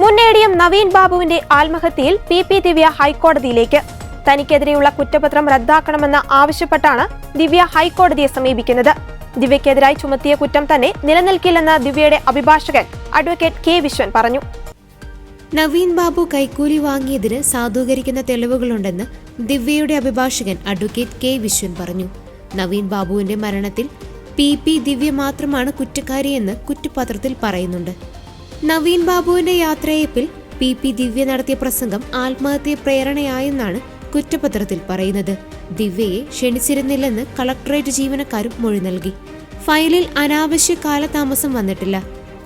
മുൻ എ.ഡി.എം. നവീൻ ബാബുവിന്റെ ആത്മഹത്യയിൽ പി ദിവ്യ ഹൈക്കോടതിയിലേക്ക്. തനിക്കെതിരെയുള്ള കുറ്റപത്രം റദ്ദാക്കണമെന്ന് ആവശ്യപ്പെട്ടാണ് ദിവ്യ ഹൈക്കോടതിയെ സമീപിക്കുന്നത്. ദിവ്യക്കെതിരായി ചുമത്തിയ കുറ്റം തന്നെ നിലനിൽക്കില്ലെന്ന് ദിവ്യയുടെ അഭിഭാഷകൻ അഡ്വക്കേറ്റ് കെ വിശ്വൻ പറഞ്ഞു. നവീൻ ബാബു കൈക്കൂലി വാങ്ങിയതിന് സാധൂകരിക്കുന്ന തെളിവുകളുണ്ടെന്ന് ദിവ്യയുടെ അഭിഭാഷകൻ അഡ്വക്കേറ്റ് കെ വിശ്വൻ പറഞ്ഞു. നവീൻ ബാബുവിന്റെ മരണത്തിൽ പി ദിവ്യ മാത്രമാണ് കുറ്റക്കാരിയെന്ന് കുറ്റപത്രത്തിൽ പറയുന്നുണ്ട്. നവീൻ ബാബുവിന്റെ യാത്രയയപ്പിൽ പി ദിവ്യ നടത്തിയ പ്രസംഗം ആത്മഹത്യ പ്രേരണയായെന്നാണ് കുറ്റപത്രത്തിൽ പറയുന്നത്. ദിവ്യയെ ക്ഷണിച്ചിരുന്നില്ലെന്ന് കളക്ടറേറ്റ് ജീവനക്കാരും മൊഴി നൽകി. ഫയലിൽ അനാവശ്യ കാലതാമസം വന്നിട്ടില്ല.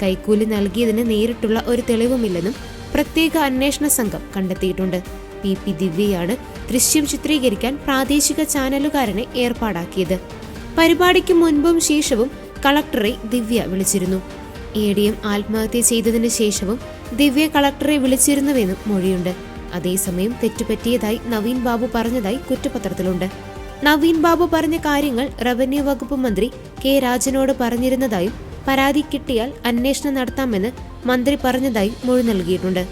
കൈക്കൂലി നൽകിയതിന് നേരിട്ടുള്ള ഒരു തെളിവുമില്ലെന്നും പ്രത്യേക അന്വേഷണ സംഘം കണ്ടെത്തിയിട്ടുണ്ട്. പി ദിവ്യയാണ് ദൃശ്യം ചിത്രീകരിക്കാൻ പ്രാദേശിക ചാനലുകാരനെ ഏർപ്പാടാക്കിയത്. പരിപാടിക്ക് മുൻപും ശേഷവും കളക്ടറെ ദിവ്യ വിളിച്ചിരുന്നു. എ.ഡി.എം. ആത്മഹത്യ ചെയ്തതിനു ശേഷവും ദിവ്യ കളക്ടറെ വിളിച്ചിരുന്നുവെന്നും മൊഴിയുണ്ട്. അതേസമയം തെറ്റുപറ്റിയതായി നവീൻ ബാബു പറഞ്ഞതായി കുറ്റപത്രത്തിലുണ്ട്. നവീൻ ബാബു പറഞ്ഞ കാര്യങ്ങൾ റവന്യൂ വകുപ്പ് മന്ത്രി കെ രാജനോട് പറഞ്ഞിരുന്നതായും പരാതി കിട്ടിയാൽ അന്വേഷണം നടത്താമെന്ന് മന്ത്രി പറഞ്ഞതായും മൊഴി നൽകിയിട്ടുണ്ട്.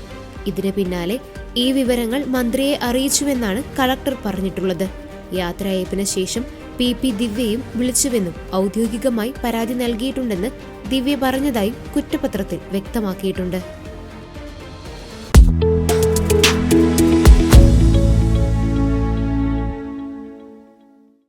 ഇതിന് പിന്നാലെ ഈ വിവരങ്ങൾ മന്ത്രിയെ അറിയിച്ചുവെന്നാണ് കളക്ടർ പറഞ്ഞിട്ടുള്ളത്. യാത്രയയപ്പിന് ശേഷം പി ദിവ്യയും വിളിച്ചുവെന്നും ഔദ്യോഗികമായി പരാതി നൽകിയിട്ടുണ്ടെന്ന് ദിവ്യ പറഞ്ഞതായും കുറ്റപത്രത്തിൽ വ്യക്തമാക്കിയിട്ടുണ്ട്.